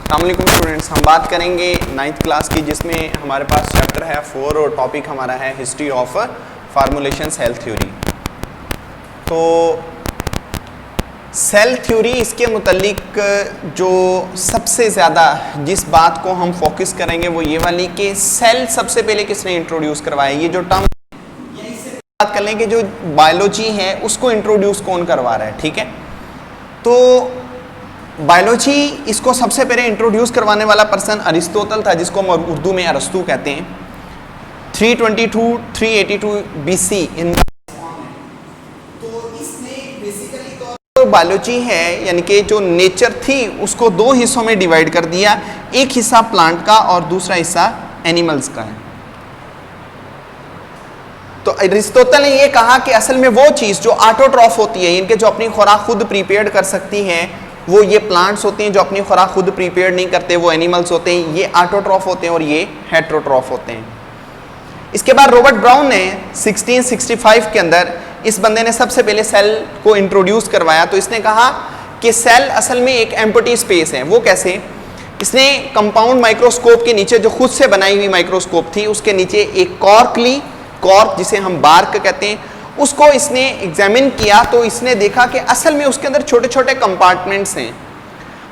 अस्सलाम वालेकुम स्टूडेंट्स, हम बात करेंगे 9th क्लास की, जिसमें हमारे पास चैप्टर है 4 और टॉपिक हमारा है history of formulation cell theory. तो सेल थ्योरी, इसके मुतल्लिक जो सबसे ज़्यादा जिस बात को हम फोकस करेंगे वो ये वाली कि सेल सबसे पहले किसने इंट्रोड्यूस करवाया। ये जो टर्म बात कर लें कि जो बायोलॉजी है उसको इंट्रोड्यूस कौन करवा रहा है, ठीक है। तो बायोलॉजी इसको सबसे पहले इंट्रोड्यूस करवाने वाला पर्सन अरिस्टोटल था, जिसको हम उर्दू में अरस्तू कहते हैं। 322-382 BC इन। तो इसने बेसिकली तो बायोलॉजी है यानी कि जो नेचर थी उसको दो हिस्सों में डिवाइड कर दिया, एक हिस्सा प्लांट का और दूसरा हिस्सा एनिमल्स का है। तो अरिस्टोटल ने ये कहा कि असल में वो चीज़ जो ऑटोट्रॉफ होती है, इनके जो अपनी खुराक खुद प्रिपेयर कर सकती हैं, वो ये प्लांट्स होते हैं। जो अपनी खुराक खुद प्रिपेयर नहीं करते वो एनिमल्स होते हैं। ये ऑटोट्रॉफ होते हैं और ये हेट्रोट्रॉफ होते हैं। इसके बाद रॉबर्ट ब्राउन ने 1665 के अंदर इस बंदे ने सबसे पहले सेल को इंट्रोड्यूस करवाया। तो इसने कहा कि सेल असल में एक एम्प्टी स्पेस है। वो कैसे? इसने कंपाउंड माइक्रोस्कोप के नीचे, जो खुद से बनाई हुई माइक्रोस्कोप थी, उसके नीचे एक कॉर्क ली, कॉर्क जिसे हम बार्क कहते हैं, उसको इसने एग्जामिन किया। तो इसने देखा कि असल में उसके अंदर छोटे छोटे कंपार्टमेंट्स हैं।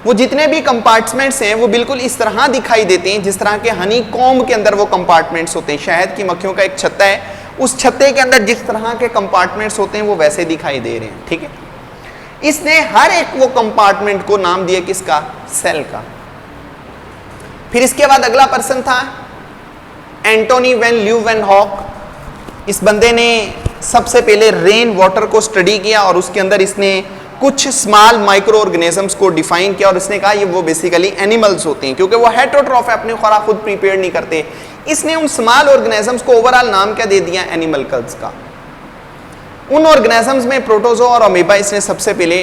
वो जितने भी कंपार्टमेंट्स हैं वो बिल्कुल इस तरह दिखाई देते हैं जिस तरह के हनी कॉम्ब के अंदर वो कंपार्टमेंट्स होते हैं। शहद की मक्खियों का एक छत्ता है, उस छत्ते के अंदर जिस तरह के कंपार्टमेंट्स होते हैं वो वैसे दिखाई दे रहे हैं, ठीक है। इसने हर एक वो कंपार्टमेंट को नाम दिया किसका? सेल का। फिर इसके बाद अगला पर्सन था एंटोनी वैन ल्यूवेनहॉक। इस बंदे ने सबसे पहले रेन वाटर को स्टडी किया और उसके अंदर इसने कुछ स्मॉल माइक्रो ऑर्गेनिजम्स को डिफाइन किया और इसने कहा ये वो बेसिकली एनिमल्स होते हैं, क्योंकि वो हेट्रोट्रॉफ है, अपनी खुराक खुद प्रिपेयर नहीं करते। इसने उन स्मॉल ऑर्गेनिजम्स को ओवरऑल नाम क्या दे दिया? एनिमल्स का। उन ऑर्गेनिजम्स में प्रोटोजो और अमीबा इसने सबसे पहले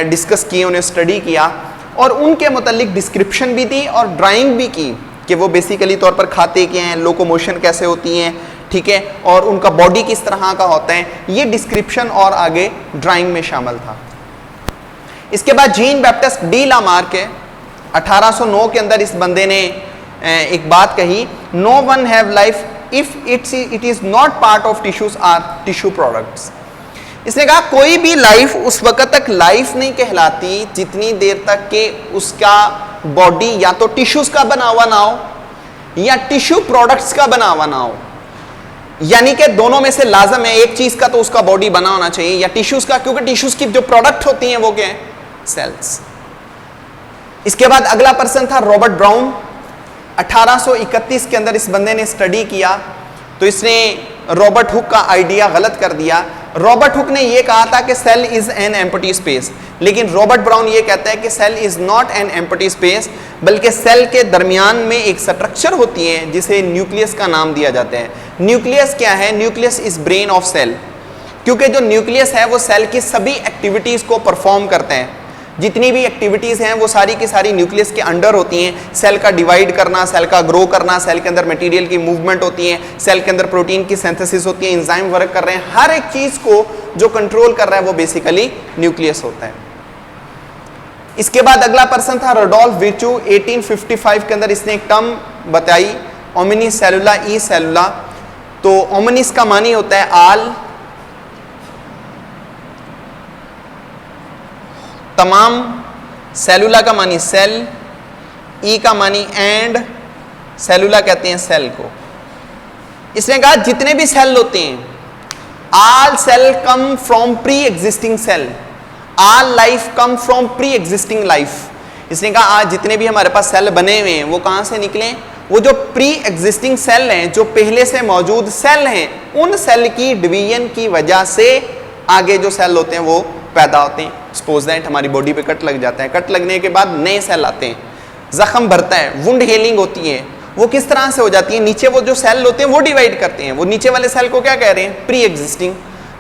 डिस्कस किए, उन्हें स्टडी किया और उनके मुतालिक डिस्क्रिप्शन भी दी और ड्राइंग भी की कि वो बेसिकली तौर पर खाते क्या हैं, लोकोमोशन कैसे होती हैं, ठीक है, और उनका बॉडी किस तरह का होता है। ये डिस्क्रिप्शन और आगे ड्राइंग में शामिल था। इसके बाद जीन बैप्टिस्ट डी लामार्क है, 1809 के अंदर इस बंदे ने एक बात कही, no one have life if it is not part of tissues or tissue products. इसने कहा कोई भी लाइफ उस वक्त तक लाइफ नहीं कहलाती जितनी देर तक के उसका बॉडी या तो टिश्यूज का बना हुआ ना हो या टिश्यू प्रोडक्ट्स का बना हुआ ना हो। यानी कि दोनों में से लाजम है, एक चीज का तो उसका बॉडी बना होना चाहिए या टिश्यूज का, क्योंकि टिश्यूज की जो प्रोडक्ट होती हैं वो क्या है? सेल्स। इसके बाद अगला पर्सन था रॉबर्ट ब्राउन। 1831 के अंदर इस बंदे ने स्टडी किया तो इसने रॉबर्ट हुक का आइडिया गलत कर दिया। रॉबर्ट हुक ने यह कहा था कि cell is an empty space, लेकिन रॉबर्ट ब्राउन ये कहता है कि cell is not an empty space, बल्कि सेल के दरमियान में एक स्ट्रक्चर होती है जिसे न्यूक्लियस का नाम दिया जाता है। न्यूक्लियस क्या है? Nucleus is brain of cell, क्योंकि जो न्यूक्लियस है वो सेल की सभी एक्टिविटीज को परफॉर्म करते हैं। जितनी भी एक्टिविटीज हैं वो सारी की सारी न्यूक्लियस के अंडर होती हैं। सेल का डिवाइड करना, सेल का ग्रो करना, सेल के अंदर मटेरियल की मूवमेंट होती है, सेल के अंदर प्रोटीन की सिंथेसिस होती है, एंजाइम वर्क कर रहे हैं। हर एक चीज को जो कंट्रोल कर रहा है वो बेसिकली न्यूक्लियस होता है। इसके बाद अगला पर्सन था रोडोल्फ विर्चू। 1855 के अंदर इसने एक टर्म बताई, ओमिनी सेलुला ई सेलुला। तो ओमिनिस का मानी होता है आल, तमाम, सेलुला का मानी सेल, ई का मानी एंड, सेलुला कहते हैं सेल को। इसने कहा जितने भी सेल होते हैं, all cell come from pre existing cell, all life come from pre existing life. इसने कहा आज जितने भी हमारे पास सेल बने हुए हैं वो कहां से निकले? वो जो प्री एग्जिस्टिंग सेल हैं, जो पहले से मौजूद सेल हैं, उन सेल की डिवीजन की वजह से आगे जो सेल होते हैं वो पैदा होते हैं। सपोज दैट हमारी बॉडी पे कट लग जाता है, कट लगने के बाद नए सेल आते हैं, जख्म भरता है, वुंड हीलिंग होती है। वो किस तरह से हो जाती है? नीचे वो जो सेल होते हैं वो डिवाइड करते हैं। वो नीचे वाले सेल को क्या कह रहे हैं? Pre existing.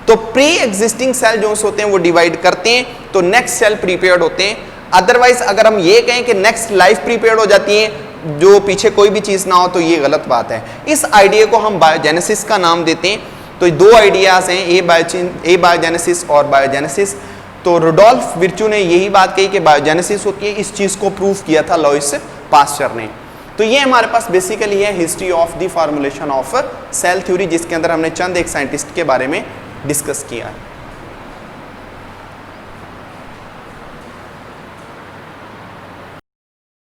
तो प्री एग्जिस्टिंग सेल जो होते हैं वो डिवाइड करते हैं तो नेक्स्ट सेल प्रीपेयर्ड होते हैं। अदरवाइज अगर हम ये कहें कि नेक्स्ट लाइफ प्रीपेयर्ड हो जाती है जो पीछे कोई भी चीज ना हो, तो ये गलत बात है। इस आइडिया को हम बायोजेनेसिस का नाम देते हैं। तो दो आइडियाज हैं, ए बायोजेनेसिस और बायोजेनेसिस। तो रुडोल्फ विर्चू ने यही बात कही कि बायोजेनेसिस होती है, इस चीज को प्रूव किया था लुईस पास्चर ने। तो ये हमारे पास बेसिकली है history of the formulation of cell theory, जिसके अंदर हमने चंद एक साइंटिस्ट के बारे में डिस्कस किया है।